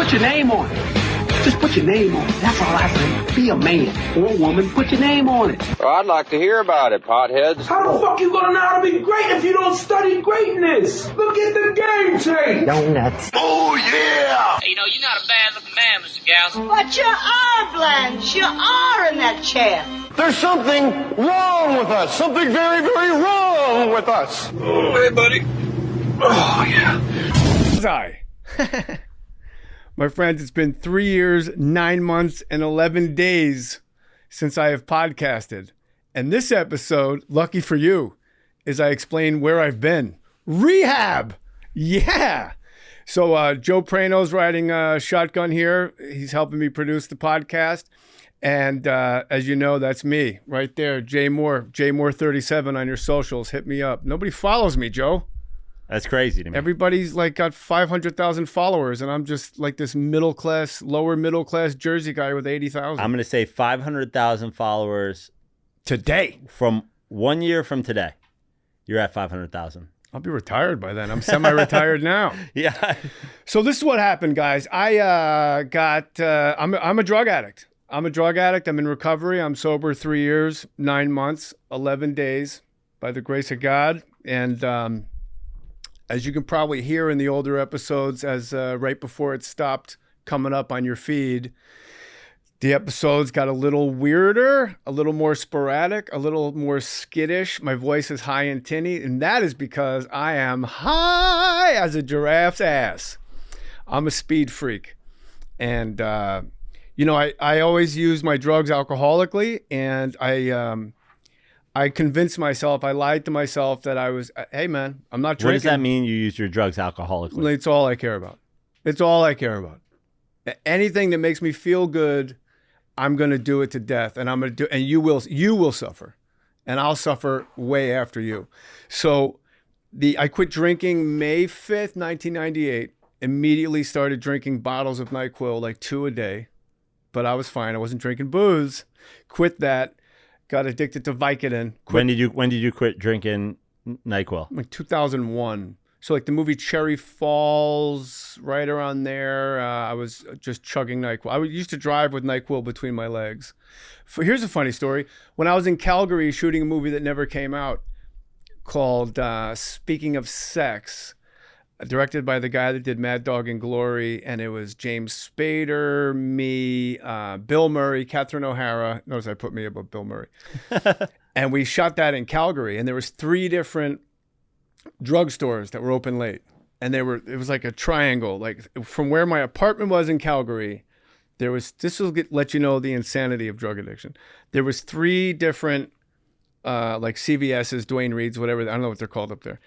Put your name on it. Just put your name on it. That's all I say. Be a man or a woman. Put your name on it. Well, I'd like to hear about it, potheads. How the fuck you gonna know how to be great if you don't study greatness? Look at the game tape. Donuts. Oh, yeah. You know, you're not a bad-looking man, Mr. Gals. But you are, Blanche. You are in that chair. There's something wrong with us. Something very, very wrong with us. Oh, hey, buddy. Oh, yeah. My friends, it's been 3 years, 9 months, and 11 days since I have podcasted. And this episode, lucky for you, is I explain where I've been. Rehab! Yeah! So Joe Prano's riding shotgun here. He's helping me produce the podcast. And as you know, that's me right there, Jay Mohr, Mohr37 on your socials. Hit me up. Nobody follows me, Joe. That's crazy to me. Everybody's like got 500,000 followers, and I'm just like this lower middle class Jersey guy with 80,000. I'm going to say 500,000 followers today. From 1 year from today, you're at 500,000. I'll be retired by then. I'm semi-retired now. Yeah. So this is what happened, guys. I'm a drug addict. I'm in recovery. I'm sober 3 years, 9 months, 11 days by the grace of God. And as you can probably hear in the older episodes, as right before it stopped coming up on your feed, the episodes got a little weirder, a little more sporadic, a little more skittish. My voice is high and tinny, and that is because I am high as a giraffe's ass. I'm a speed freak. And, I always use my drugs alcoholically, and I convinced myself, I lied to myself that I was, hey man, I'm not drinking. What does that mean, you use your drugs alcoholically? It's all I care about. It's all I care about. Anything that makes me feel good, I'm going to do it to death, and I'm going to do, and you will suffer, and I'll suffer way after you. So I quit drinking May 5th, 1998, immediately started drinking bottles of NyQuil, like 2 a day, but I was fine. I wasn't drinking booze. Quit that. Got addicted to Vicodin. When did you quit drinking NyQuil? Like 2001. So like the movie Cherry Falls, right around there, I was just chugging NyQuil. I used to drive with NyQuil between my legs. Here's a funny story. When I was in Calgary shooting a movie that never came out called Speaking of Sex, directed by the guy that did Mad Dog and Glory, and it was James Spader, me, Bill Murray, Catherine O'Hara. Notice I put me above Bill Murray. And we shot that in Calgary, and there was 3 different drugstores that were open late, and it was like a triangle. Like from where my apartment was in Calgary, this will let you know the insanity of drug addiction. There was 3 different like CVS's, Duane Reade's, whatever, I don't know what they're called up there.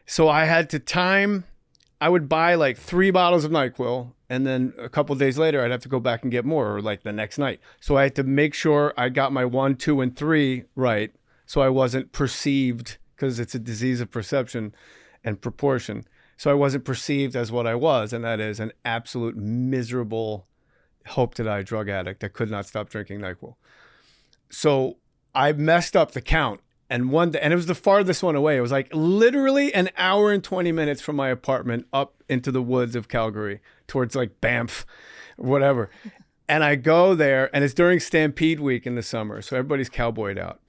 So I had to time. I would buy like 3 bottles of NyQuil, and then a couple of days later, I'd have to go back and get more, or like the next night. So I had to make sure I got my 1, 2, and 3 right, so I wasn't perceived, because it's a disease of perception and proportion. So I wasn't perceived as what I was, and that is an absolute miserable, hope-to-die drug addict that could not stop drinking NyQuil. So I messed up the count. And one day, and it was the farthest one away. It was like literally an hour and 20 minutes from my apartment up into the woods of Calgary towards like Banff, whatever. And I go there, and it's during Stampede Week in the summer. So everybody's cowboyed out.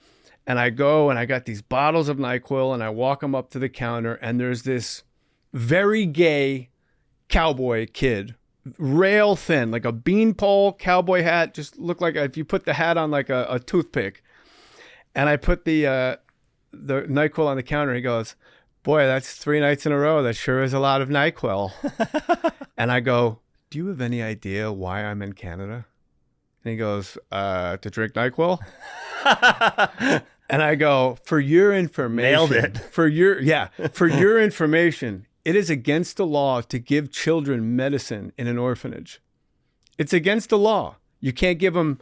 And I go, and I got these bottles of NyQuil, and I walk them up to the counter, and there's this very gay cowboy kid, rail thin, like a beanpole cowboy hat, just looked like if you put the hat on like a toothpick. And I put the NyQuil on the counter. He goes, boy, that's 3 nights in a row. That sure is a lot of NyQuil. And I go, do you have any idea why I'm in Canada? And he goes, to drink NyQuil? And I go, for your information. Nailed it. For your information, it is against the law to give children medicine in an orphanage. It's against the law. You can't give them...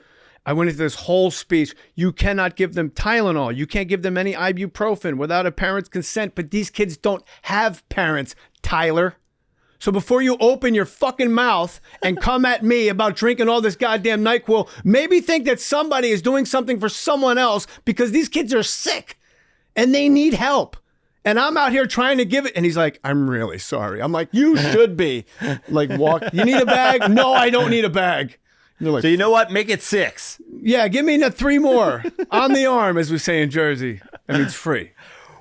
I went into this whole speech. You cannot give them Tylenol. You can't give them any ibuprofen without a parent's consent. But these kids don't have parents, Tyler. So before you open your fucking mouth and come at me about drinking all this goddamn NyQuil, maybe think that somebody is doing something for someone else, because these kids are sick and they need help. And I'm out here trying to give it. And he's like, I'm really sorry. I'm like, you should be. Like, you need a bag? No, I don't need a bag. And they're like, So you know what? Make it 6. yeah, give me 3 more on the arm, as we say in Jersey. I mean, it's free.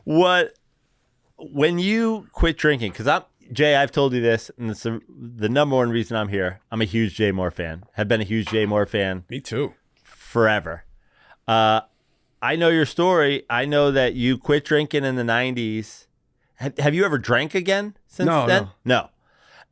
When you quit drinking, because Jay, I've told you this, and it's the number one reason I'm here. I'm a huge Jay Mohr fan. Have been a huge Jay Mohr fan. Me too. Forever. I know your story. I know that you quit drinking in the 90s. Have you ever drank again since then? No.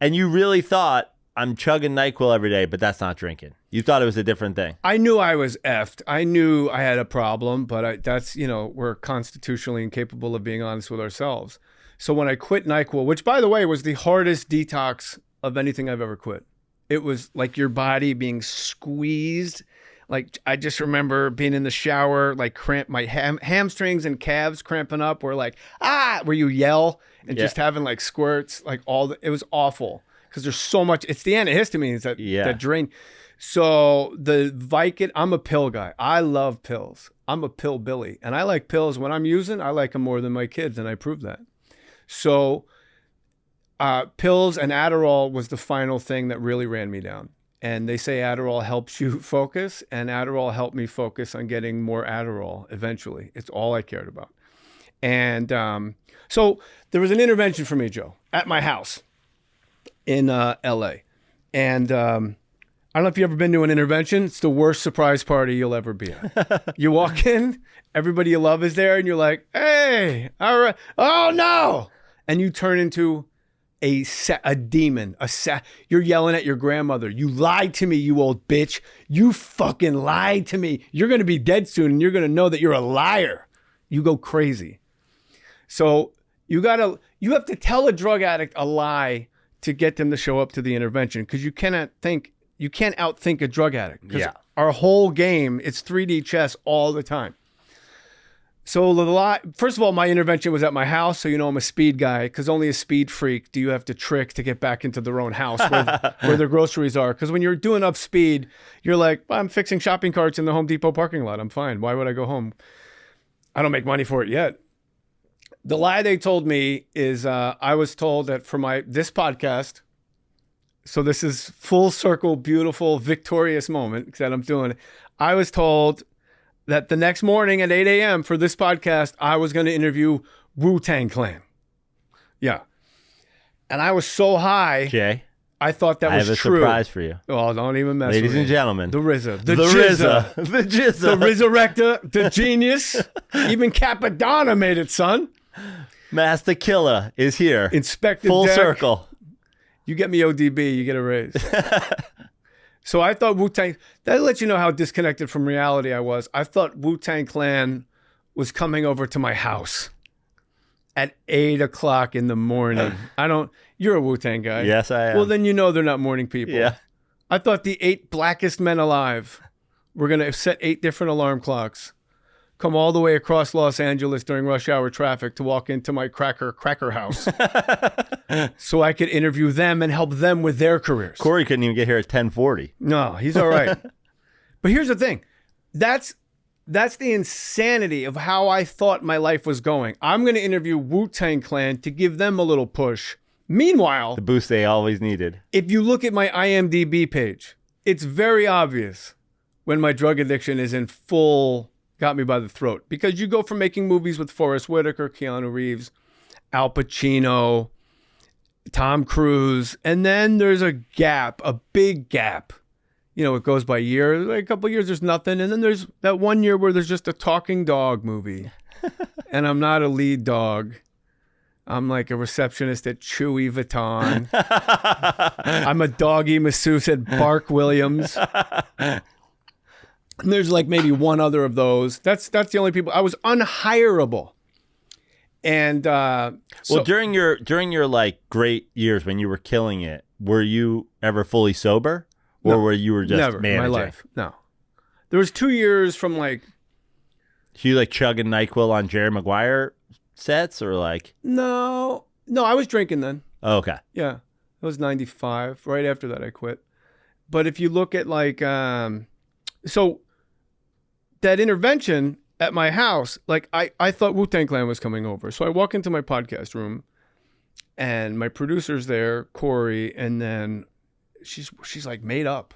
And you really thought, I'm chugging NyQuil every day, but that's not drinking. You thought it was a different thing. I knew I was effed. I knew I had a problem, but that's, we're constitutionally incapable of being honest with ourselves. So when I quit NyQuil, which, by the way, was the hardest detox of anything I've ever quit. It was like your body being squeezed. Like, I just remember being in the shower, like my hamstrings and calves cramping up, where where you yell and just having like squirts, like it was awful because there's so much. It's the antihistamines that drain. So the Vicodin, I'm a pill guy. I love pills. I'm a pill Billy, and I like pills. When I'm using, I like them more than my kids, and I proved that. So pills and Adderall was the final thing that really ran me down. And they say Adderall helps you focus, and Adderall helped me focus on getting more Adderall eventually. It's all I cared about. And so there was an intervention for me, Joe, at my house in L.A. And I don't know if you've ever been to an intervention. It's the worst surprise party you'll ever be at. You walk in, everybody you love is there, and you're like, hey, all right. Oh, no. And you turn into a demon. You're yelling at your grandmother. You lied to me, you old bitch. You fucking lied to me. You're going to be dead soon, and you're going to know that you're a liar. You go crazy. So you have to tell a drug addict a lie to get them to show up to the intervention, because you can't outthink a drug addict. Because our whole game, it's 3D chess all the time. So first of all, my intervention was at my house, so I'm a speed guy, because only a speed freak do you have to trick to get back into their own house where their groceries are. Because when you're doing up speed, you're like, I'm fixing shopping carts in the Home Depot parking lot. I'm fine. Why would I go home? I don't make money for it yet. The lie they told me is I was told that for this podcast, so this is full circle, beautiful, victorious moment that I'm doing. I was told that the next morning at 8 a.m. for this podcast, I was going to interview Wu-Tang Clan. Yeah. And I was so high. Jay, I thought that was true. I have a surprise for you. Oh, don't even mess Ladies with me. and gentlemen. The RZA. The RZA. Jizza. The Jizza. The Resurrector. The Genius. Even Capadonna made it, son. Master Killer is here. Inspector Full Deck. circle. You get me ODB, you get a raise. So I thought Wu-Tang, that lets you know how disconnected from reality I was. I thought Wu-Tang Clan was coming over to my house at 8 o'clock in the morning. You're a Wu-Tang guy. Yes, I am. Well, then they're not morning people. Yeah. I thought the 8 blackest men alive were going to set 8 different alarm clocks, come all the way across Los Angeles during rush hour traffic to walk into my cracker house so I could interview them and help them with their careers. Corey couldn't even get here at 10:40. No, he's all right. But here's the thing. That's the insanity of how I thought my life was going. I'm going to interview Wu-Tang Clan to give them a little push. Meanwhile, The boost they always needed. if you look at my IMDb page, it's very obvious when my drug addiction is in full got me by the throat, because you go from making movies with Forrest Whitaker, Keanu Reeves, Al Pacino, Tom Cruise, and then there's a gap, a big gap. It goes by years. Like a couple of years, there's nothing, and then there's that one year where there's just a talking dog movie, and I'm not a lead dog. I'm like a receptionist at Chewy Vuitton. I'm a doggy masseuse at Bark Williams. And there's like maybe one other of those. That's the only people. I was unhireable. And during your like great years when you were killing it, were you ever fully sober, or were you just never managing? in my life? No. There was 2 years from like. So you like chugging NyQuil on Jerry Maguire sets, or like? No, I was drinking then. Oh, okay. Yeah, it was 95. Right after that, I quit. But if you look at like, so that intervention at my house, like I thought Wu-Tang Clan was coming over. So I walk into my podcast room and my producer's there, Corey, and then she's like made up.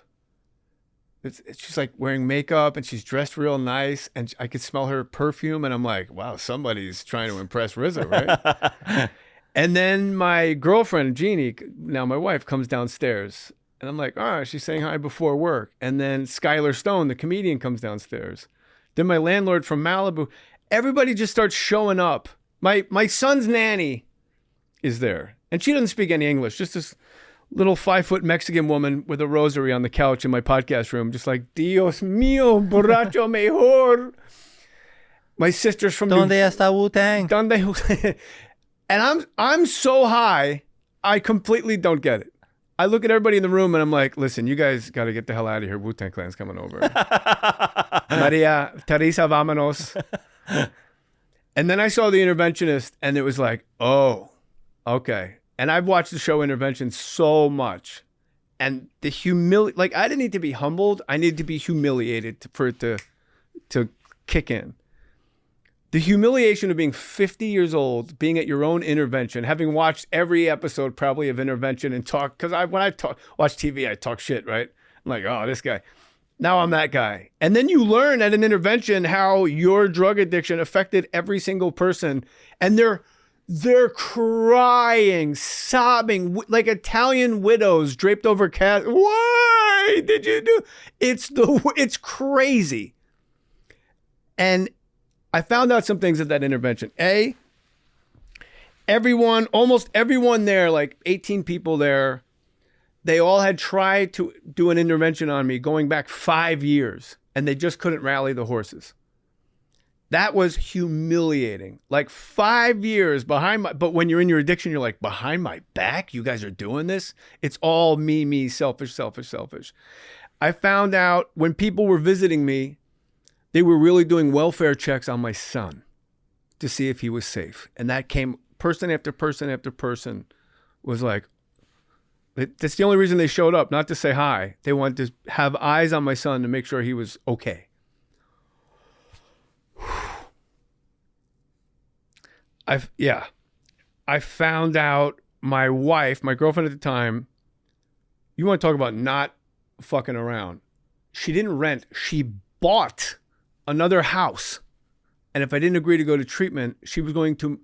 She's like wearing makeup and she's dressed real nice and I could smell her perfume and I'm like, wow, somebody's trying to impress RZA, right? And then my girlfriend, Jeannie, now my wife, comes downstairs and I'm like, oh, she's saying hi before work. And then Skylar Stone, the comedian, comes downstairs. Then my landlord from Malibu, everybody just starts showing up. My son's nanny is there and she doesn't speak any English, just this little 5-foot Mexican woman with a rosary on the couch in my podcast room, just like, Dios mío, borracho mejor. My sister's from Donde está Wu-Tang? And I'm so high, I completely don't get it. I look at everybody in the room and I'm like, listen, you guys got to get the hell out of here. Wu-Tang Clan's coming over. Maria Teresa, vámonos. And then I saw The Interventionist and it was like, oh, okay. And I've watched the show Intervention so much. And the like I didn't need to be humbled. I needed to be humiliated for it to kick in. The humiliation of being 50 years old, being at your own intervention, having watched every episode probably of Intervention and talk, because when I watch TV, I talk shit, right? I'm like, oh, this guy. Now I'm that guy. And then you learn at an intervention how your drug addiction affected every single person. And they're crying, sobbing, like Italian widows draped over cats. Why did you do? It's crazy. And I found out some things at that intervention. Almost everyone there, like 18 people there, they all had tried to do an intervention on me going back 5 years, and they just couldn't rally the horses. That was humiliating. Like 5 years but when you're in your addiction, you're like, behind my back, you guys are doing this? It's all me, selfish. I found out when people were visiting me, they were really doing welfare checks on my son to see if he was safe. And that came person after person after person was like, that's the only reason they showed up, not to say hi. They wanted to have eyes on my son to make sure he was okay. I found out my wife, my girlfriend at the time, you want to talk about not fucking around. She didn't rent. She bought another house. And if I didn't agree to go to treatment,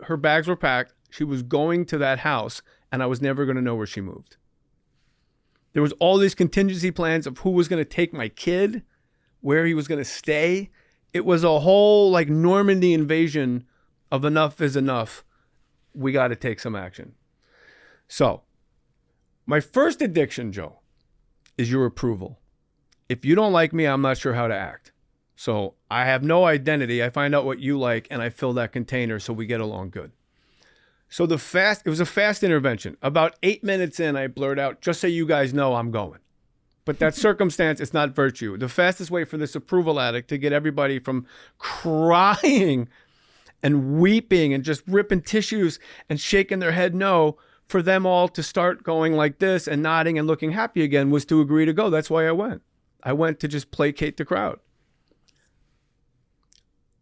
her bags were packed. She was going to that house and I was never going to know where she moved. There was all these contingency plans of who was going to take my kid, where he was going to stay. It was a whole like Normandy invasion of enough is enough. We got to take some action. So my first addiction, Joe, is your approval. If you don't like me, I'm not sure how to act. So I have no identity. I find out what you like and I fill that container so we get along good. So it was a fast intervention. About 8 minutes in, I blurred out, just so you guys know I'm going. But that circumstance, it's not virtue. The fastest way for this approval addict to get everybody from crying and weeping and just ripping tissues and shaking their head no, for them all to start going like this and nodding and looking happy again was to agree to go. That's why I went. I went to just placate the crowd.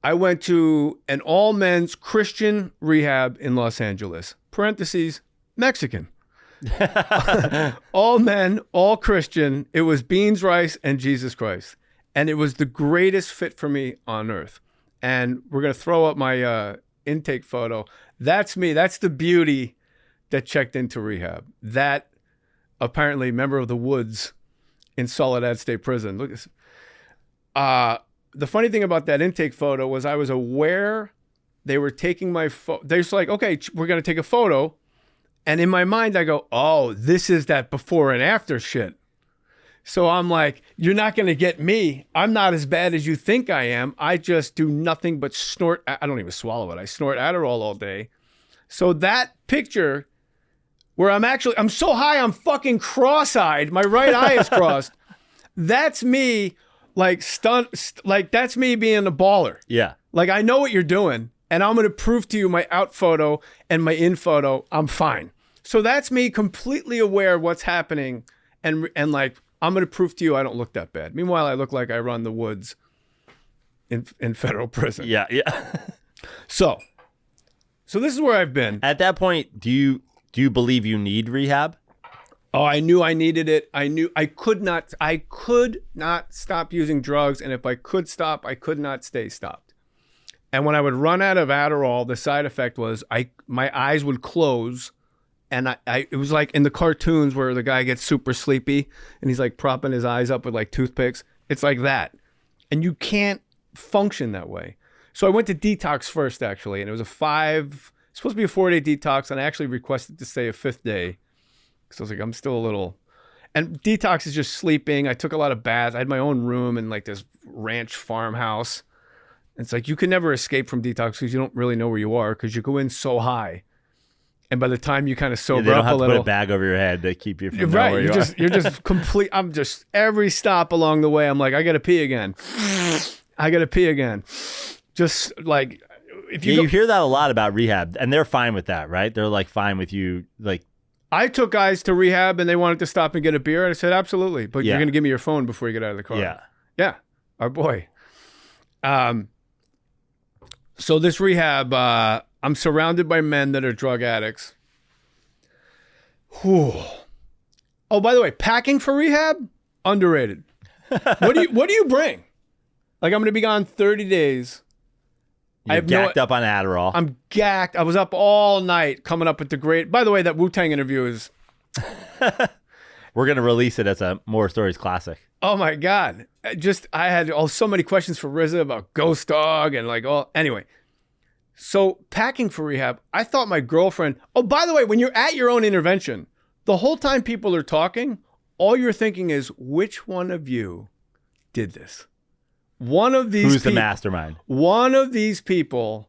I went to an all-men's Christian rehab in Los Angeles. Parentheses, Mexican. All men, all Christian. It was beans, rice, and Jesus Christ. And it was the greatest fit for me on earth. And we're going to throw up my intake photo. That's me. That's the beauty that checked into rehab. That apparently member of the Woods in Soledad State Prison. Look at this. The funny thing about that intake photo was I was aware they were taking my photo. They're just like, okay, we're going to take a photo. And in my mind, I go, oh, this is that before and after shit. So I'm like, you're not going to get me. I'm not as bad as you think I am. I just do nothing but snort. I don't even swallow it. I snort Adderall all day. So that picture where I'm so high, I'm fucking cross-eyed. My right eye is crossed. That's me. Like that's me being a baller. Yeah. Like I know what you're doing and I'm going to prove to you my out photo and my in photo. I'm fine. So that's me completely aware of what's happening. And like, I'm going to prove to you I don't look that bad. Meanwhile, I look like I run the woods in federal prison. Yeah, yeah. So this is where I've been. At that point, do you believe you need rehab? Oh, I knew I needed it. I knew I could not stop using drugs, and if I could stop, I could not stay stopped. And when I would run out of Adderall, the side effect was my eyes would close, and it was like in the cartoons where the guy gets super sleepy and he's like propping his eyes up with like toothpicks. It's like that, and you can't function that way. So I went to detox first, actually, and it was supposed to be a 4-day detox, and I actually requested to stay a 5th day. So I was like, I'm still a little, and detox is just sleeping. I took a lot of baths. I had my own room in like this ranch farmhouse. It's like you can never escape from detox because you don't really know where you are because you go in so high, and by the time you kind of sober they don't up have a to little, put a bag over your head to keep you from right. where you are. You're just complete. I'm just every stop along the way. I'm like, I gotta pee again. I gotta pee again. Just like if you you hear that a lot about rehab, and they're fine with that, right? They're like fine with you, like. I took guys to rehab and they wanted to stop and get a beer. And I said, absolutely. But you're going to give me your phone before you get out of the car. Yeah. Yeah. Our boy. So this rehab, I'm surrounded by men that are drug addicts. Whew. Oh, by the way, packing for rehab, underrated. What do you bring? Like, I'm going to be gone 30 days. You're gacked up on Adderall. I'm gacked. I was up all night coming up with the great. By the way, that Wu-Tang interview is. We're gonna release it as a Mohr Stories classic. Oh my God! I had so many questions for RZA about Ghost Dog and like all. Anyway, so packing for rehab, I thought my girlfriend. Oh, by the way, when you're at your own intervention, the whole time people are talking, all you're thinking is, which one of you did this? One of these Who's the mastermind? One of these people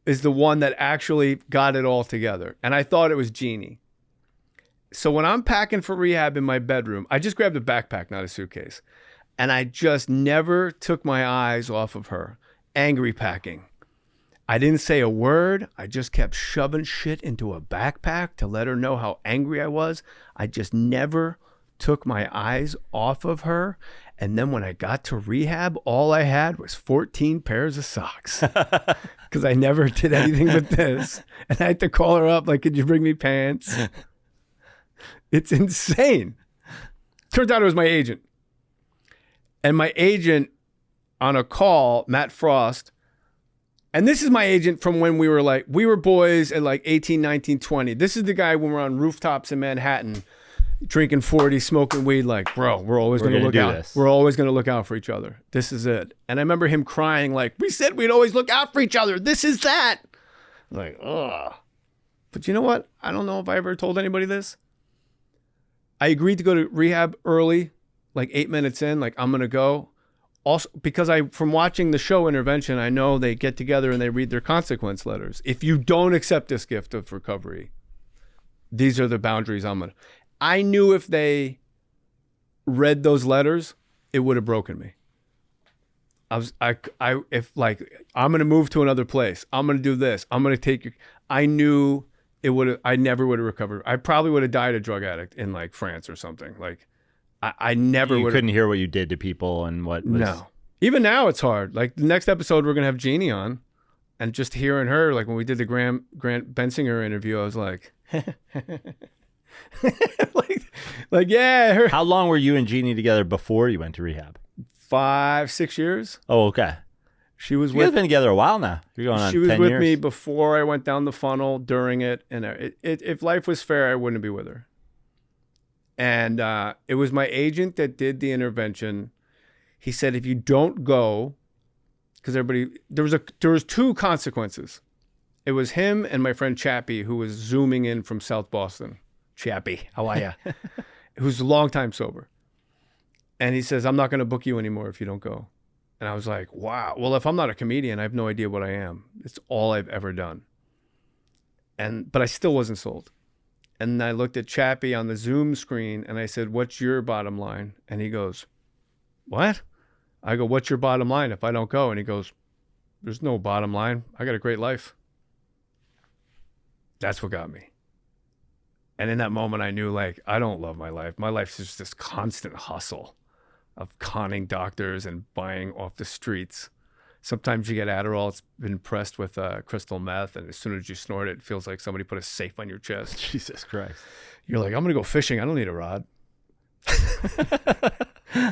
is the one that actually got it all together. And I thought it was Jeannie. So when I'm packing for rehab in my bedroom, I just grabbed a backpack, not a suitcase. And I just never took my eyes off of her. Angry packing. I didn't say a word. I just kept shoving shit into a backpack to let her know how angry I was. I just never took my eyes off of her. And then when I got to rehab, all I had was 14 pairs of socks because I never did anything but this. And I had to call her up, like, could you bring me pants? It's insane. Turns out it was my agent. And my agent on a call, Matt Frost, and this is my agent from when we were boys at like 18, 19, 20. This is the guy when we're on rooftops in Manhattan, drinking 40, smoking weed, like, bro, we're always going to look out. This. We're always going to look out for each other. This is it. And I remember him crying, like, we said we'd always look out for each other. This is that. I'm like, ugh. But you know what? I don't know if I ever told anybody this. I agreed to go to rehab early, like 8 minutes in, like, I'm going to go. Also, because from watching the show Intervention, I know they get together and they read their consequence letters. If you don't accept this gift of recovery, these are the boundaries I'm going to. I knew if they read those letters, it would have broken me. If like, I'm going to move to another place. I'm going to do this. I'm going to take you. I knew I never would have recovered. I probably would have died a drug addict in like France or something. Like I never would. You couldn't hear what you did to people and what was. No. Even now it's hard. Like the next episode, we're going to have Jeannie on, and just hearing her, like when we did the Grant Bensinger interview, I was like, like yeah. How long were you and Jeannie together before you went to rehab? 5-6 years. Oh, okay. She was you guys been together a while now. You're going on 10 years. She was with me before I went down the funnel, during it, and if life was fair, I wouldn't be with her. And it was my agent that did the intervention. He said, if you don't go, because there was 2 consequences. It was him and my friend Chappie, who was zooming in from South Boston. Chappie, how are you? Who's a long time sober. And he says, I'm not going to book you anymore if you don't go. And I was like, wow. Well, if I'm not a comedian, I have no idea what I am. It's all I've ever done. But I still wasn't sold. And I looked at Chappie on the Zoom screen and I said, what's your bottom line? And he goes, what? I go, what's your bottom line if I don't go? And he goes, there's no bottom line. I got a great life. That's what got me. And in that moment, I knew, like, I don't love my life. My life's just this constant hustle of conning doctors and buying off the streets. Sometimes you get Adderall. It's been pressed with crystal meth, and as soon as you snort it, it feels like somebody put a safe on your chest. Jesus Christ. You're like, I'm going to go fishing. I don't need a rod.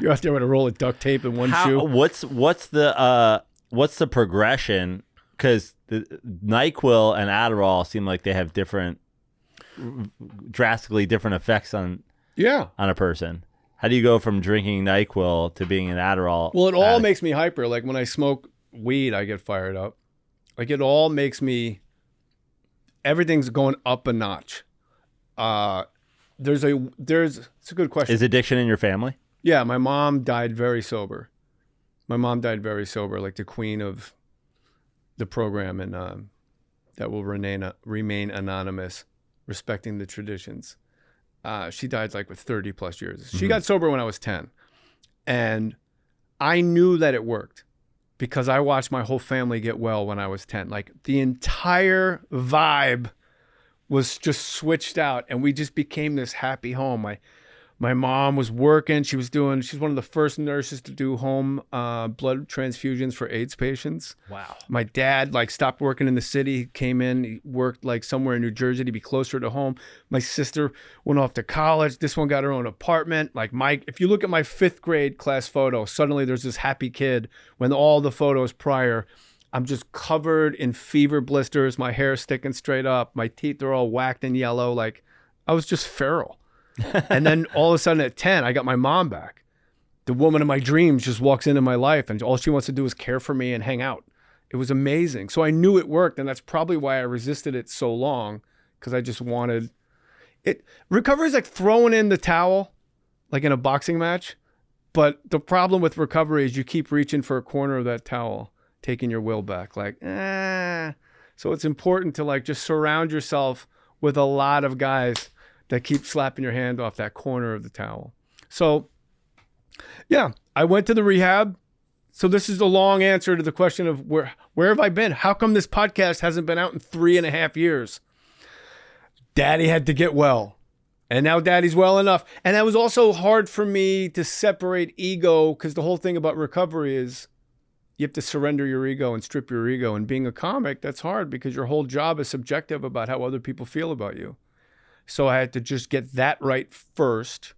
You're out there with a roll of duct tape and one shoe. What's the progression? Because the NyQuil and Adderall seem like they have drastically different effects on a person. How do you go from drinking NyQuil to being an Adderall? Well, it all makes me hyper. Like when I smoke weed, I get fired up. Like it all makes me, everything's going up a notch. It's a good question. Is addiction in your family? Yeah, my mom died very sober. Like the queen of the program, and that will remain anonymous, respecting the traditions. She died like with 30 plus years. She got sober when I was 10. And I knew that it worked because I watched my whole family get well when I was 10. Like the entire vibe was just switched out, and we just became this happy home. My mom was working. She's one of the first nurses to do home blood transfusions for AIDS patients. Wow. My dad stopped working in the city. He came in, he worked somewhere in New Jersey to be closer to home. My sister went off to college. This one got her own apartment. If you look at my 5th grade class photo, suddenly there's this happy kid when all the photos prior, I'm just covered in fever blisters. My hair sticking straight up. My teeth are all whacked and yellow. I was just feral. And then all of a sudden at 10, I got my mom back. The woman of my dreams just walks into my life, and all she wants to do is care for me and hang out. It was amazing. So I knew it worked, and that's probably why I resisted it so long, because I just wanted it. Recovery is like throwing in the towel, like in a boxing match. But the problem with recovery is you keep reaching for a corner of that towel, taking your will back. So it's important to just surround yourself with a lot of guys that keep slapping your hand off that corner of the towel. So, yeah, I went to the rehab. So this is the long answer to the question of where have I been? How come this podcast hasn't been out in 3.5 years? Daddy had to get well. And now Daddy's well enough. And that was also hard for me to separate ego, because the whole thing about recovery is you have to surrender your ego and strip your ego. And being a comic, that's hard because your whole job is subjective about how other people feel about you. So I had to just get that right first.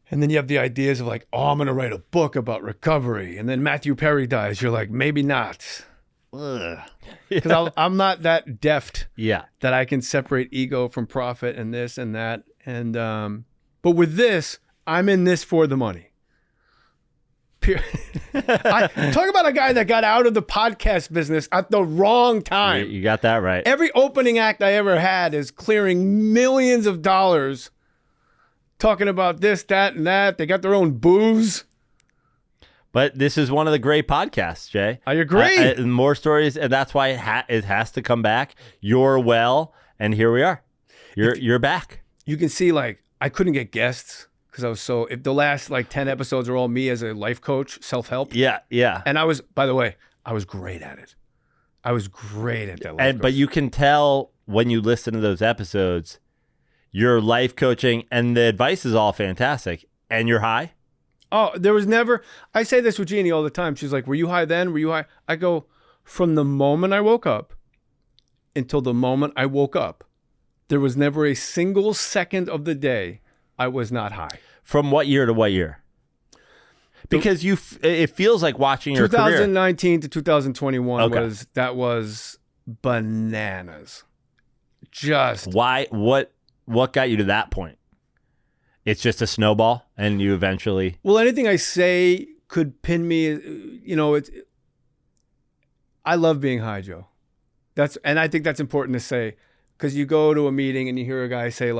And then you have the ideas of I'm going to write a book about recovery. And then Matthew Perry dies. You're like, maybe not. Because I'm not that deft that I can separate ego from profit and this and that. And but with this, I'm in this for the money. Talk about a guy that got out of the podcast business at the wrong time. You got that right. Every opening act I ever had is clearing millions of dollars talking about this, that, and that. They got their own booze. But this is one of the great podcasts, Jay. I agree. Mohr Stories, and that's why it has to come back. You're well, and here we are. You're back. You can see, I couldn't get guests. Because if the last 10 episodes are all me as a life coach, self-help. Yeah. And by the way, I was great at it. I was great at that. But you can tell when you listen to those episodes, you're life coaching and the advice is all fantastic. And you're high? Oh, there was never, I say this with Jeannie all the time. She's like, were you high then? Were you high? I go, from the moment I woke up until the moment I woke up, there was never a single second of the day I was not high. From what year to what year? Because it feels like watching your 2019 to 2021 Okay. was bananas. Just why? What got you to that point? It's just a snowball, and you eventually. Well, anything I say could pin me. I love being high, Joe. And I think that's important to say, because you go to a meeting and you hear a guy say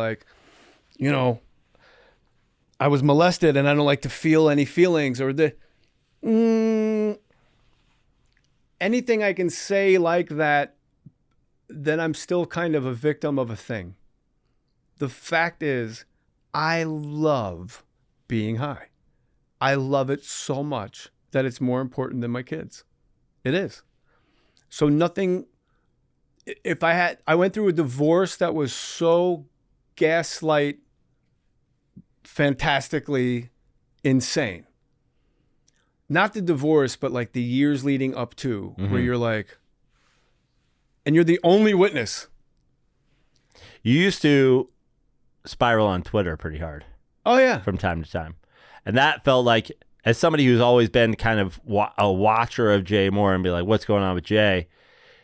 I was molested and I don't like to feel any feelings, or anything I can say like that, then I'm still kind of a victim of a thing. The fact is, I love being high. I love it so much that it's more important than my kids. It is. So I went through a divorce that was so fantastically insane. not the divorce, but like the years leading up to, where you're like, and you're the only witness. You used to spiral on Twitter pretty hard. Oh yeah, from time to time, and that felt like, as somebody who's always been kind of a watcher of Jay Mohr and be like, what's going on with Jay?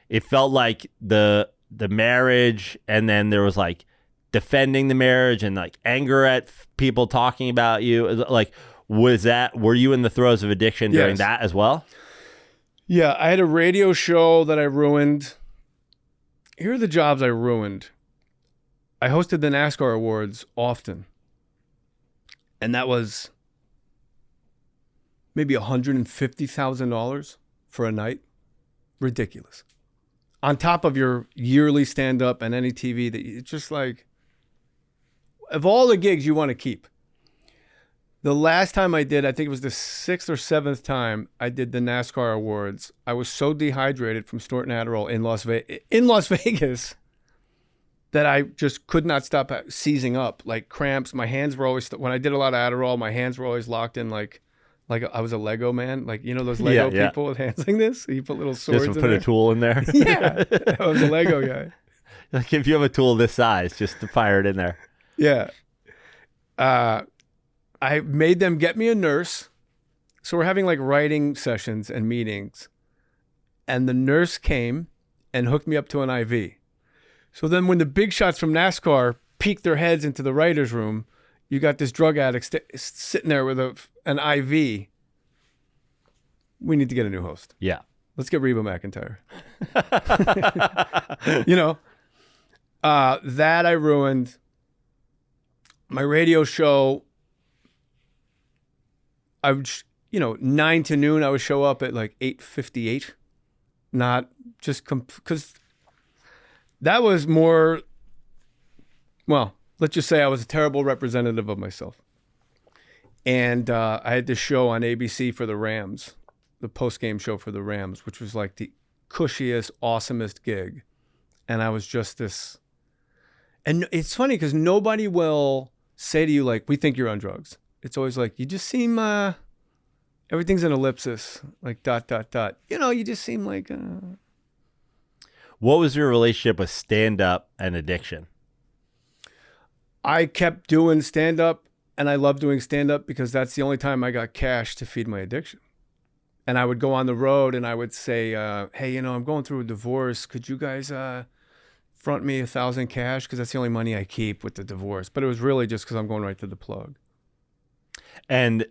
It felt like the marriage, and then there was like defending the marriage and like anger at people talking about you. Like, were you in the throes of addiction during that as well? Yeah, I had a radio show that I ruined. Here are the jobs I ruined. I hosted the NASCAR awards often. And that was maybe $150,000 for a night. Ridiculous. On top of your yearly stand-up and any TV, that it's just like, of all the gigs you want to keep. The last time I did, I think it was the 6th or 7th time I did the NASCAR awards. I was so dehydrated from snorting Adderall in Las Vegas that I just could not stop seizing up, like cramps. My hands were always, when I did a lot of Adderall, my hands were always locked in like I was a Lego man. Like, you know those Lego people with hands like this? You put little swords in there. Just put a tool in there. Yeah, I was a Lego guy. Like, if you have a tool this size, just to fire it in there. Yeah. I made them get me a nurse. So we're having like writing sessions and meetings. And the nurse came and hooked me up to an IV. So then when the big shots from NASCAR peeked their heads into the writer's room, you got this drug addict sitting there with an IV. We need to get a new host. Yeah. Let's get Reba McEntire. You know, that I ruined. My radio show, I would, 9 to noon, I would show up at like 8:58. Not just because that was more, well, let's just say I was a terrible representative of myself. And I had this show on ABC for the Rams, the post-game show for the Rams, which was like the cushiest, awesomest gig. And I was just this, and it's funny because nobody will say to you, like, we think you're on drugs. It's always like, you just seem, everything's an ellipsis, like ... You just seem like... What was your relationship with stand-up and addiction? I kept doing stand-up, and I love doing stand-up because that's the only time I got cash to feed my addiction. And I would go on the road, and I would say, hey, I'm going through a divorce. Could you guys front me $1,000 cash? Because that's the only money I keep with the divorce. But it was really just because I'm going right to the plug. And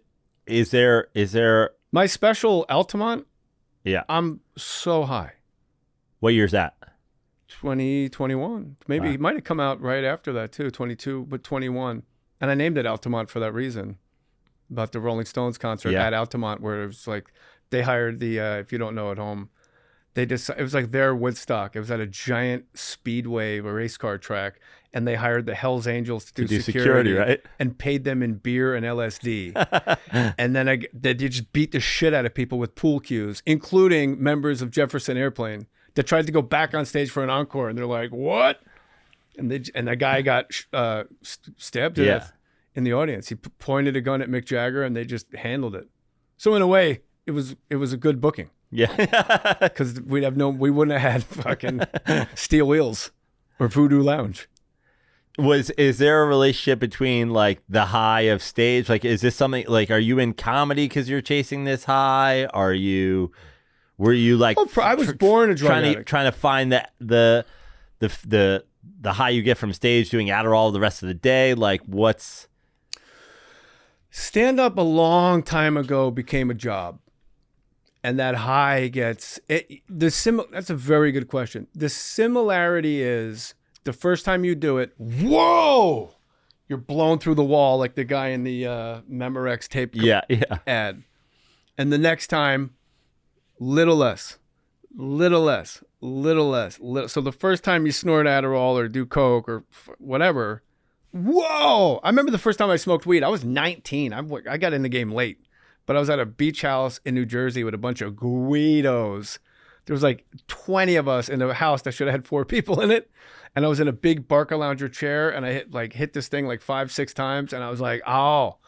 is there my special Altamont? Yeah. I'm so high. What year's that? 2021. Maybe Wow. It might have come out right after that too, 22, but 21. And I named it Altamont for that reason. About the Rolling Stones concert at Altamont, where it was like they hired the if you don't know at home, it was like their Woodstock. It was at a giant speedway or race car track, and they hired the Hells Angels to do security, right? And paid them in beer and LSD. And then they just beat the shit out of people with pool cues, including members of Jefferson Airplane that tried to go back on stage for an encore, and they're like, "What?" And the guy got stabbed to death in the audience. He pointed a gun at Mick Jagger, and they just handled it. So in a way, it was a good booking. Yeah, because we wouldn't have had fucking Steel Wheels or Voodoo Lounge. Is there a relationship between like the high of stage? Like, is this something like, are you in comedy because you're chasing this high? Were you like? Oh, I was born a drug addict. Trying to find the high you get from stage, doing Adderall the rest of the day. Like, what's stand up? A long time ago became a job. And that high gets that's a very good question. The similarity is the first time you do it, whoa, you're blown through the wall like the guy in the Memorex tape ad. And the next time, little less. So the first time you snort Adderall or do coke or whatever, whoa. I remember the first time I smoked weed. I was 19. I got in the game late. But I was at a beach house in New Jersey with a bunch of Guidos. There was like 20 of us in a house that should have had 4 people in it. And I was in a big Barca Lounger chair, and I hit this thing like 5-6 times. And I was like, oh,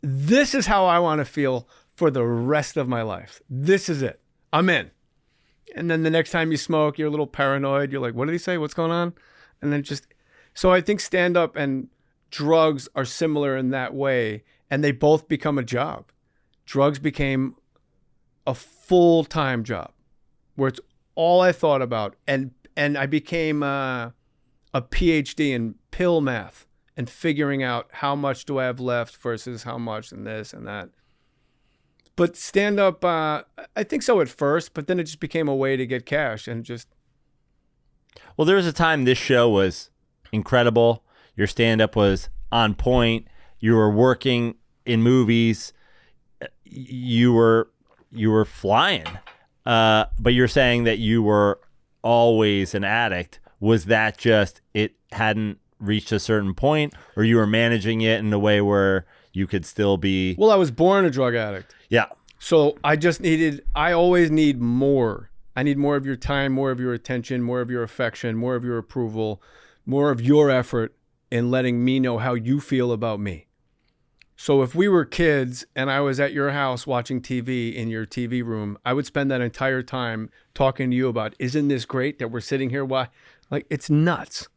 this is how I want to feel for the rest of my life. This is it. I'm in. And then the next time you smoke, you're a little paranoid. You're like, what did he say? What's going on? And then so I think stand-up and drugs are similar in that way, and they both become a job. Drugs became a full-time job where it's all I thought about. And I became a PhD in pill math and figuring out how much do I have left versus how much and this and that. But stand-up, I think so at first, but then it just became a way to get cash and just... Well, there was a time this show was incredible. Your stand-up was on point. You were working in movies. You were flying. But you're saying that you were always an addict. Was that just it hadn't reached a certain point, or you were managing it in a way where you could still be... Well, I was born a drug addict. Yeah. So I always need more. I need more of your time, more of your attention, more of your affection, more of your approval, more of your effort in letting me know how you feel about me. So if we were kids and I was at your house watching TV in your TV room, I would spend that entire time talking to you about, isn't this great that we're sitting here? Why? Like, it's nuts.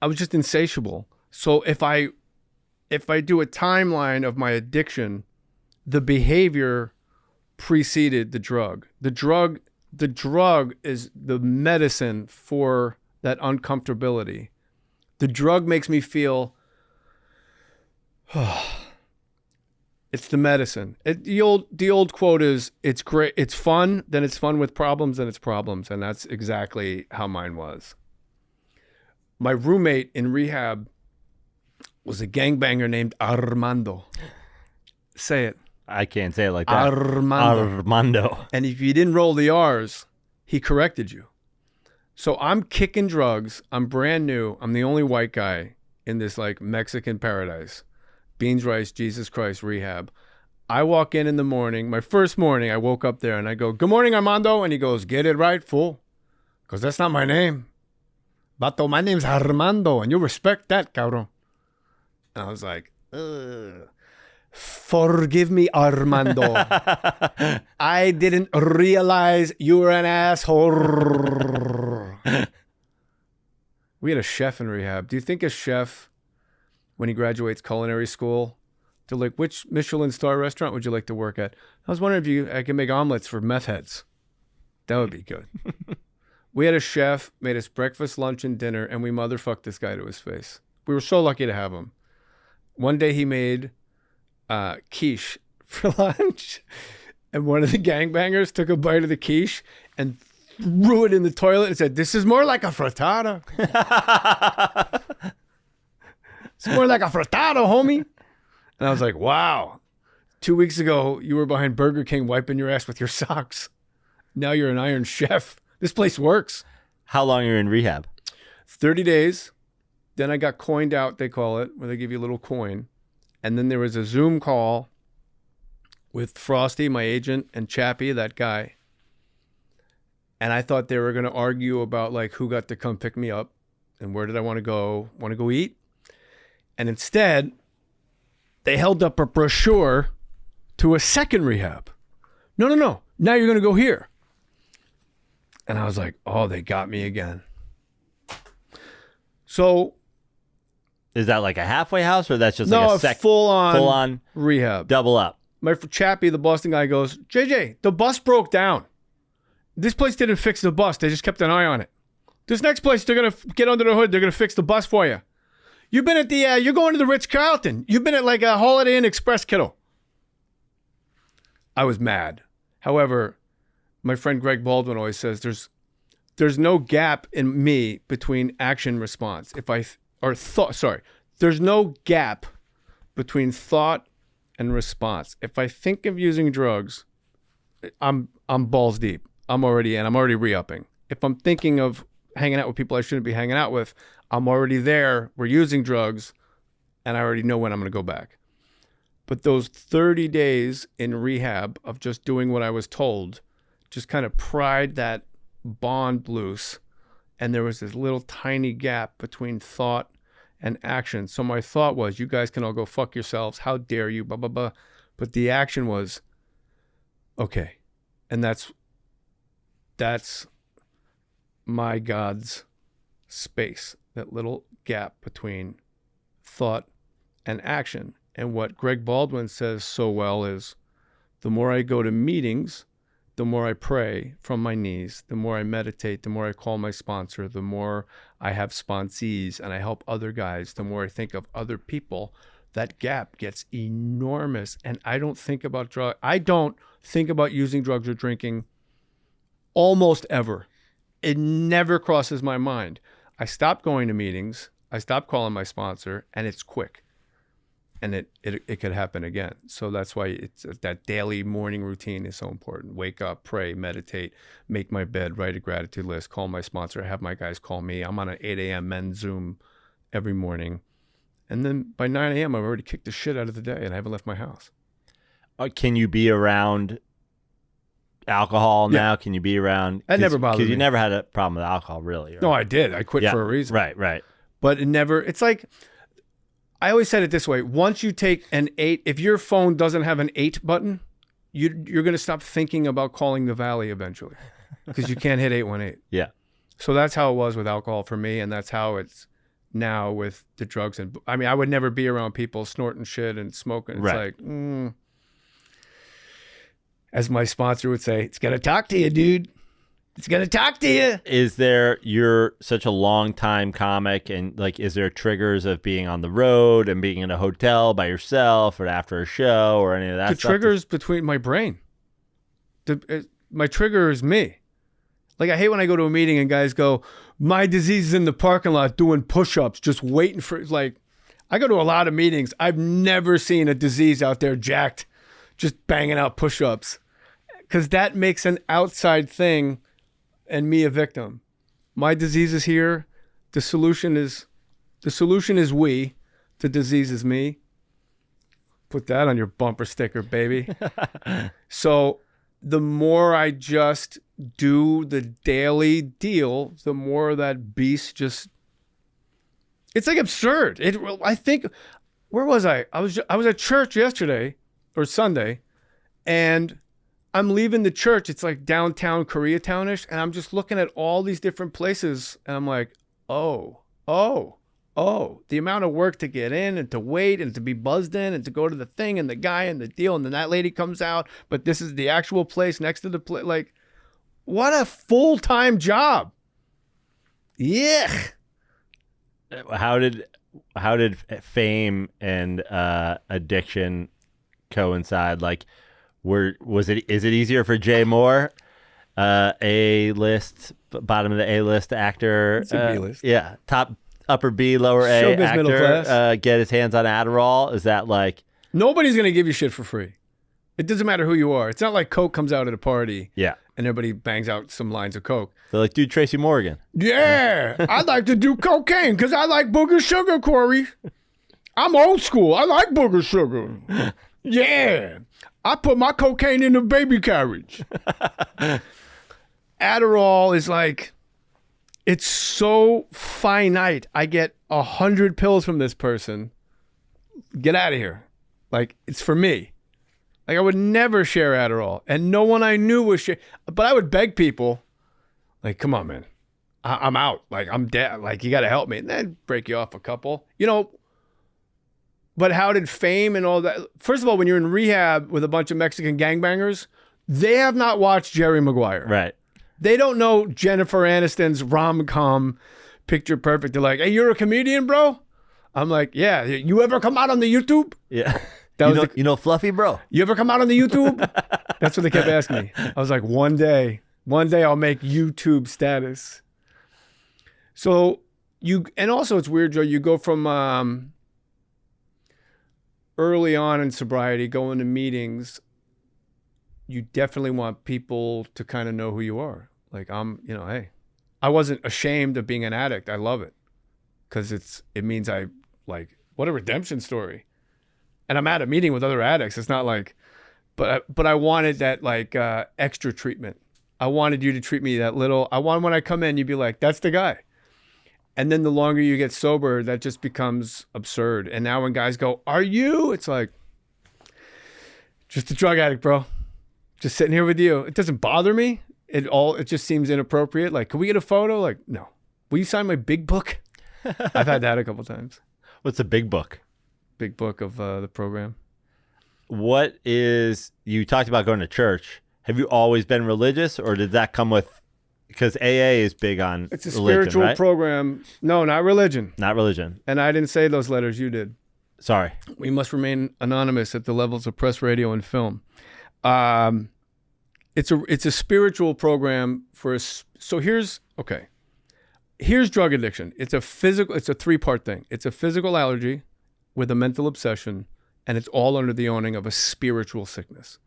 I was just insatiable. So if I do a timeline of my addiction, the behavior preceded the drug. The drug is the medicine for that uncomfortability. The drug makes me feel, it's the medicine. The old quote is, it's great, it's fun, then it's fun with problems, then it's problems. And that's exactly how mine was. My roommate in rehab was a gangbanger named Armando. Say it. I can't say it like that. Armando. And if you didn't roll the R's, he corrected you. So I'm kicking drugs. I'm brand new. I'm the only white guy in this like Mexican paradise. Beans, rice, Jesus Christ, rehab. I walk in the morning. My first morning, I woke up there and I go, good morning, Armando. And he goes, get it right, fool. Because that's not my name. Vato, my name's Armando. And you respect that, cabrón. And I was like, ugh. Forgive me, Armando. I didn't realize you were an asshole. We had a chef in rehab. Do you think a chef, when he graduates culinary school, they're like, which Michelin star restaurant would you like to work at? I was wondering if I could make omelets for meth heads. That would be good. We had a chef, made us breakfast, lunch, and dinner, and we motherfucked this guy to his face. We were so lucky to have him. One day he made quiche for lunch, and one of the gangbangers took a bite of the quiche and threw it in the toilet and said, this is more like a frittata. It's more like a frittata, homie. And I was like, wow, 2 weeks ago you were behind Burger King wiping your ass with your socks. Now you're an Iron Chef. This place works. How long are you in rehab? 30 days. Then I got coined out, they call it, where they give you a little coin. And then there was a Zoom call with Frosty, my agent, and Chappie, that guy. And I thought they were going to argue about like who got to come pick me up and where did I want to go eat. And instead, they held up a brochure to a second rehab. No. Now you're going to go here. And I was like, oh, they got me again. So... Is that like a halfway house, or that's just no, like a full on rehab? Double up. My Chappie, the Boston guy, goes, JJ, the bus broke down. This place didn't fix the bus. They just kept an eye on it. This next place, they're going to get under the hood. They're going to fix the bus for you. You've been at you're going to the Ritz-Carlton. You've been at like a Holiday Inn Express, kiddo. I was mad. However, my friend Greg Baldwin always says there's no gap in me between action and response. There's no gap between thought and response. If I think of using drugs, I'm balls deep. I'm already re-upping. If I'm thinking of hanging out with people I shouldn't be hanging out with, I'm already there. We're using drugs, and I already know when I'm going to go back. But those 30 days in rehab of just doing what I was told just kind of pried that bond loose, and there was this little tiny gap between thought and action. So my thought was, you guys can all go fuck yourselves. How dare you, blah, blah, blah. But the action was, Okay. And that's my God's space, that little gap between thought and action. And what Greg Baldwin says so well is, the more I go to meetings, the more I pray from my knees, the more I meditate, the more I call my sponsor, the more I have sponsees and I help other guys, the more I think of other people, that gap gets enormous. And I don't think about using drugs or drinking almost ever. It never crosses my mind. I stopped going to meetings, I stopped calling my sponsor, and it's quick. And it could happen again. So that's why it's that daily morning routine is so important. Wake up, pray, meditate, make my bed, write a gratitude list, call my sponsor, have my guys call me. I'm on an 8 a.m. men's Zoom every morning. And then by 9 a.m., I've already kicked the shit out of the day and I haven't left my house. Can you be around alcohol now? Yeah. Can you be around? That never bothered me. Because you never had a problem with alcohol, really. Right? No, I did. I quit for a reason. Right. But it's like, I always said it this way. Once you take an 8, if your phone doesn't have an 8 button, you're going to stop thinking about calling the Valley eventually because you can't hit 818. Yeah. So that's how it was with alcohol for me. And that's how it's now with the drugs. And I mean, I would never be around people snorting shit and smoking. It's like, as my sponsor would say, it's going to talk to you, dude. It's going to talk to you. You're such a long time comic, and like, is there triggers of being on the road and being in a hotel by yourself or after a show or any of that The stuff? triggers between my brain. My trigger is me. Like, I hate when I go to a meeting and guys go, my disease is in the parking lot doing push-ups, just waiting for, like, I go to a lot of meetings. I've never seen a disease out there jacked, just banging out push-ups. Because that makes an outside thing and me a victim. My disease is here. The solution is we. The disease is me. Put that on your bumper sticker, baby. So the more I just do the daily deal, the more that beast just, it's like absurd. I think, where was I? I was at church yesterday or Sunday, and I'm leaving the church. It's like downtown Koreatownish, and I'm just looking at all these different places, and I'm like, oh, the amount of work to get in and to wait and to be buzzed in and to go to the thing and the guy and the deal, and then that lady comes out, but this is the actual place next to the place. Like, what a full-time job. Yeah. How did fame and addiction coincide? Like, is it easier for Jay Mohr, A-list, bottom of the A-list actor? It's a B-list. Yeah, upper B, lower A Showbiz actor, middle class. get his hands on Adderall? Is that like... Nobody's going to give you shit for free. It doesn't matter who you are. It's not like Coke comes out at a party. Yeah. And everybody bangs out some lines of Coke. They're like, dude, Tracy Morgan. Yeah, I'd like to do cocaine because I like booger sugar, Corey. I'm old school. I like booger sugar. Yeah. I put my cocaine in the baby carriage. Adderall is like, it's so finite. I get 100 pills from this person. Get out of here. Like, it's for me. Like, I would never share Adderall. And no one I knew was sharing. But I would beg people, like, come on, man. I'm out. Like, I'm dead. Like, you got to help me. And then break you off a couple. You know, but how did fame and all that? First of all, when you're in rehab with a bunch of Mexican gangbangers, they have not watched Jerry Maguire. Right. They don't know Jennifer Aniston's rom-com Picture Perfect. They're like, hey, you're a comedian, bro? I'm like, yeah. You ever come out on the YouTube? Yeah. You know Fluffy, bro? You ever come out on the YouTube? That's what they kept asking me. I was like, one day I'll make YouTube status. So and also it's weird, Joe, you go from early on in sobriety, going to meetings, you definitely want people to kind of know who you are. Like, hey, I wasn't ashamed of being an addict. I love it because it means what a redemption story. And I'm at a meeting with other addicts. It's not like, but I wanted that extra treatment. I wanted you to treat me that little. I want when I come in, you'd be like, that's the guy. And then the longer you get sober, that just becomes absurd. And now when guys go, are you? It's like, just a drug addict, bro. Just sitting here with you. It doesn't bother me. It just seems inappropriate. Like, can we get a photo? Like, no. Will you sign my big book? I've had that a couple times. What's a big book? Big book of the program. You talked about going to church. Have you always been religious, or did that come with, because AA is big on It's a religion, spiritual right? program. No, not religion. Not religion. And I didn't say those letters. You did. Sorry. We must remain anonymous at the levels of press, radio, and film. It's a spiritual program for us. So here's drug addiction. It's a 3-part thing. It's a physical allergy with a mental obsession, and it's all under the awning of a spiritual sickness.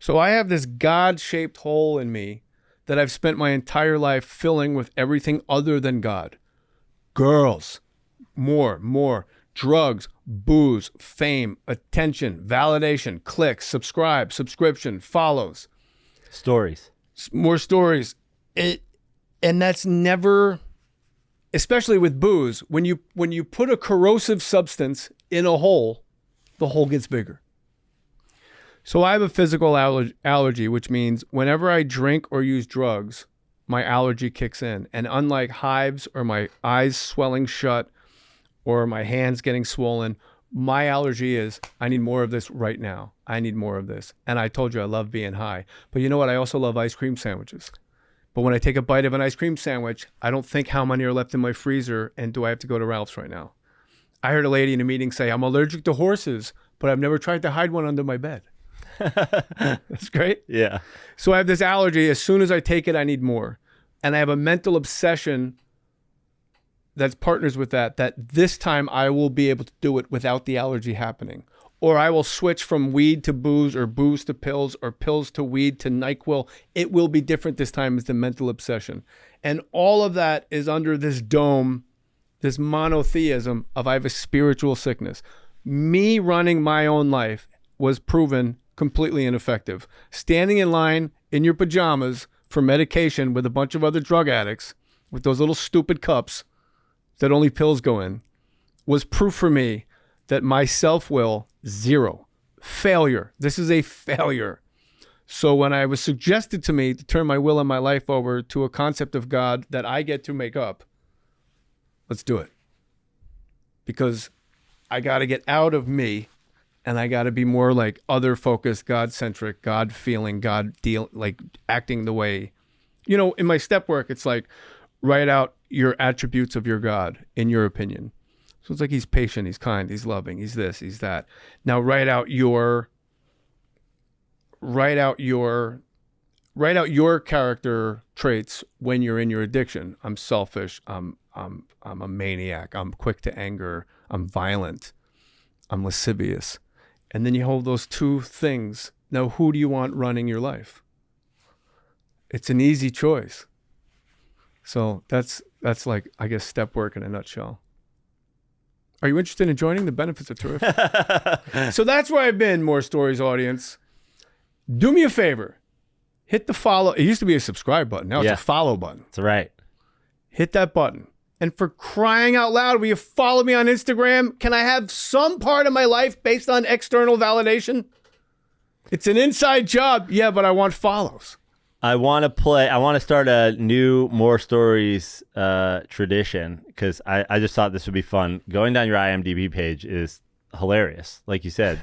So I have this God-shaped hole in me that I've spent my entire life filling with everything other than God. Girls, more, drugs, booze, fame, attention, validation, clicks, subscription, follows. Stories. More stories. And that's never, especially with booze, when you put a corrosive substance in a hole, the hole gets bigger. So I have a physical allergy, which means whenever I drink or use drugs, my allergy kicks in. And unlike hives or my eyes swelling shut or my hands getting swollen, my allergy is, I need more of this right now. I need more of this. And I told you I love being high. But you know what? I also love ice cream sandwiches. But when I take a bite of an ice cream sandwich, I don't think how many are left in my freezer and do I have to go to Ralph's right now. I heard a lady in a meeting say, I'm allergic to horses, but I've never tried to hide one under my bed. That's great. Yeah. So I have this allergy. As soon as I take it, I need more. And I have a mental obsession that's partners with that this time I will be able to do it without the allergy happening. Or I will switch from weed to booze or booze to pills or pills to weed to NyQuil. It will be different this time as the mental obsession. And all of that is under this dome, this monotheism of I have a spiritual sickness. Me running my own life was proven completely ineffective. Standing in line in your pajamas for medication with a bunch of other drug addicts with those little stupid cups that only pills go in was proof for me that my self-will, 0. Failure. This is a failure. So when I was suggested to me to turn my will and my life over to a concept of God that I get to make up, let's do it. Because I got to get out of me and I got to be more like other-focused, God-centric, God-feeling, like acting the way. You know, in my step work, it's like, write out your attributes of your God, in your opinion. So it's like he's patient, he's kind, he's loving, he's this, he's that. Now write out your character traits when you're in your addiction. I'm selfish, I'm a maniac, I'm quick to anger, I'm violent, I'm lascivious. And then you hold those 2 things. Now who do you want running your life? It's an easy choice. So that's like, I guess, step work in a nutshell. Are you interested in joining? The benefits are terrific. So that's where I've been, Mohr Stories audience. Do me a favor. Hit the follow. It used to be a subscribe button. Now it's a follow button. That's right. Hit that button. And for crying out loud, will you follow me on Instagram? Can I have some part of my life based on external validation? It's an inside job. Yeah, but I want follows. I want to start a new Mohr Stories tradition because I just thought this would be fun. Going down your IMDb page is hilarious. Like you said,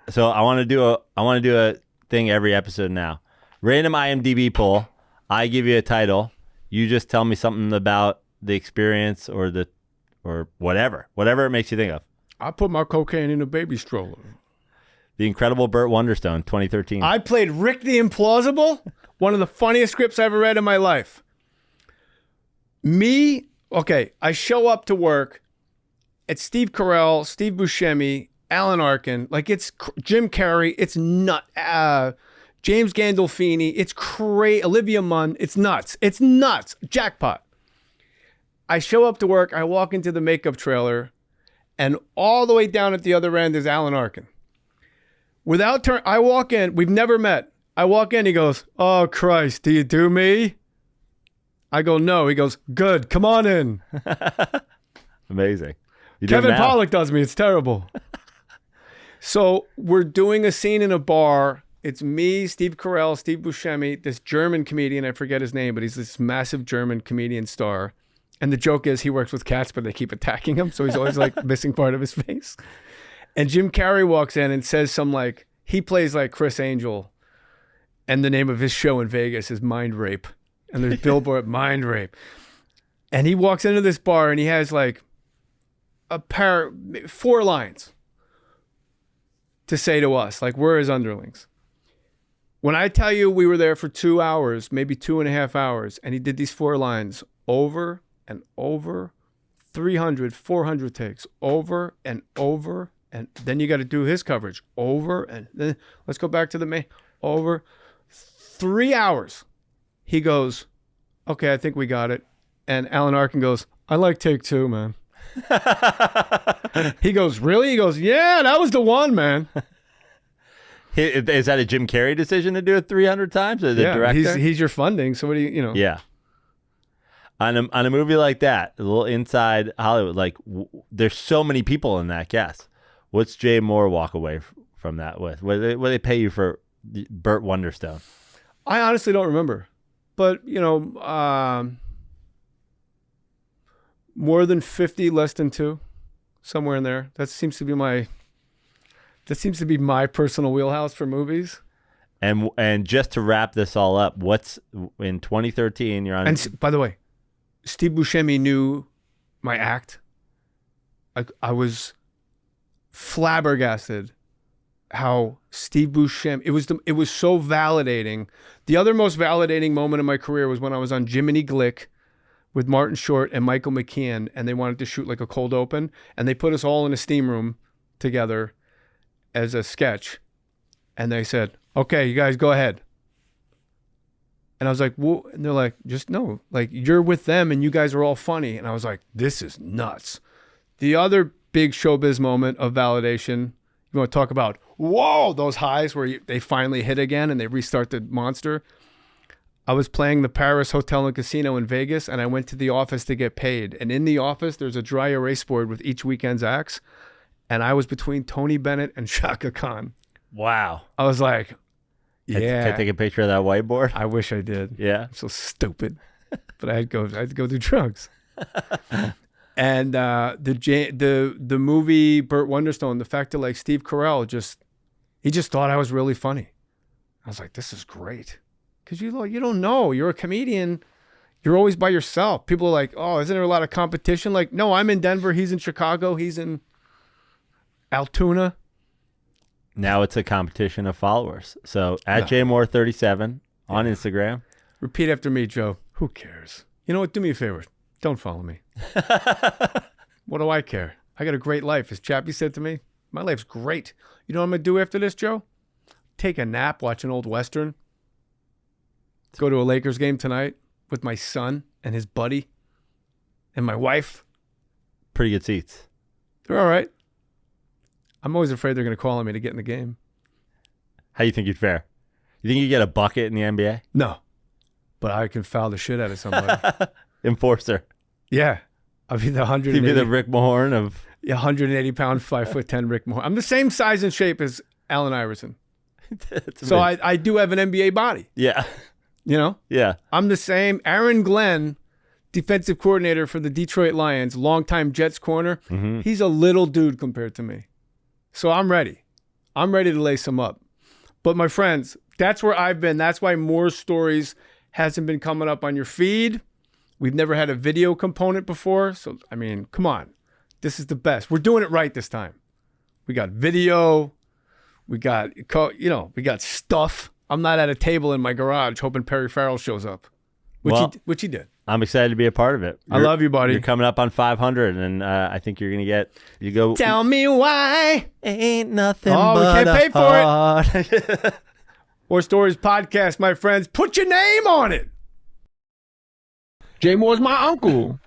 so I want to do a thing every episode now. Random IMDb poll. I give you a title. You just tell me something about the experience or whatever it makes you think of. I put my cocaine in a baby stroller. The Incredible Burt Wonderstone, 2013. I played Rick the Implausible. One of the funniest scripts I ever read in my life. I show up to work. It's Steve Carell, Steve Buscemi, Alan Arkin. Like, it's Jim Carrey. It's James Gandolfini. It's crazy. Olivia Munn. It's nuts. It's nuts. Jackpot. I show up to work. I walk into the makeup trailer, and all the way down at the other end is Alan Arkin. I walk in. We've never met. I walk in. He goes, "Oh, Christ, do you do me?" I go, "No." He goes, "Good. Come on in." Amazing. Kevin Pollak does me. It's terrible. So we're doing a scene in a bar. It's me, Steve Carell, Steve Buscemi, this German comedian. I forget his name, but he's this massive German comedian star. And the joke is he works with cats, but they keep attacking him. So he's always like missing part of his face. And Jim Carrey walks in and says he plays like Chris Angel. And the name of his show in Vegas is Mind Rape. And there's billboard Mind Rape. And he walks into this bar and he has like 4 lines to say to us. Like, we're his underlings. When I tell you we were there for 2 hours, maybe 2.5 hours, and he did these 4 lines over and over, 300, 400 takes, over and over. And then you got to do his coverage over. And then let's go back to the main over 3 hours. He goes, okay, I think we got it. And Alan Arkin goes, I like take 2, man. He goes, really? He goes, yeah, that was the one, man. Is that a Jim Carrey decision to do it 300 times? Or the director? He's your funding. So what do you know? Yeah. On a movie like that, a little inside Hollywood, like there's so many people in that cast. What's Jay Mohr walk away from that with? What do they pay you for Burt Wonderstone? I honestly don't remember, but more than 50, less than 2, somewhere in there. That seems to be my personal wheelhouse for movies. And just to wrap this all up, what's in 2013? You're on. And by the way, Steve Buscemi knew my act. I was flabbergasted how Steve Buscemi. It was so validating. The other most validating moment in my career was when I was on Jiminy Glick with Martin Short and Michael McKean, and they wanted to shoot like a cold open, and they put us all in a steam room together as a sketch, and they said, okay, you guys go ahead. And I was like, well, and they're like, just no, like you're with them and you guys are all funny. And I was like, this is nuts. The other big showbiz moment of validation, you want to talk about, whoa, those highs where they finally hit again and they restart the monster. I was playing the Paris Hotel and Casino in Vegas, and I went to the office to get paid. And in the office, there's a dry erase board with each weekend's acts. And I was between Tony Bennett and Shaka Khan. Wow. I was like, yeah. Can I take a picture of that whiteboard? I wish I did. Yeah. I'm so stupid. But I had to go do drugs. And the movie Burt Wonderstone, the fact that like Steve Carell he just thought I was really funny. I was like, this is great. Because you don't know. You're a comedian. You're always by yourself. People are like, oh, isn't there a lot of competition? Like, no, I'm in Denver. He's in Chicago. He's in Altoona. Now it's a competition of followers. So at JMohr37 on Instagram. Repeat after me, Joe. Who cares? You know what? Do me a favor. Don't follow me. What do I care? I got a great life. As Chappie said to me, my life's great. You know what I'm going to do after this, Joe? Take a nap, watch an old Western. Go to a Lakers game tonight with my son and his buddy and my wife. Pretty good seats. They're all right. I'm always afraid they're going to call on me to get in the game. How do you think you'd fare? You think you get a bucket in the NBA? No. But I can foul the shit out of somebody. Enforcer. Yeah. I'll be the 180. You'd be the Rick Mahorn of... 180 pound, 5'10" Rick Mahorn. I'm the same size and shape as Allen Iverson. So I do have an NBA body. Yeah. You know? Yeah. I'm the same. Aaron Glenn, defensive coordinator for the Detroit Lions, longtime Jets corner. Mm-hmm. He's a little dude compared to me. So I'm ready. I'm ready to lace him up. But my friends, that's where I've been. That's why Mohr Stories hasn't been coming up on your feed. We've never had a video component before. So, I mean, come on. This is the best. We're doing it right this time. We got video. We got, we got stuff. I'm not at a table in my garage hoping Perry Farrell shows up, which he did. I'm excited to be a part of it. I love you, buddy. You're coming up on 500, and I think you're going to go. Tell me why. Ain't nothing but we can't pay for it. Mohr Stories podcast, my friends. Put your name on it. Jay Mohr's my uncle.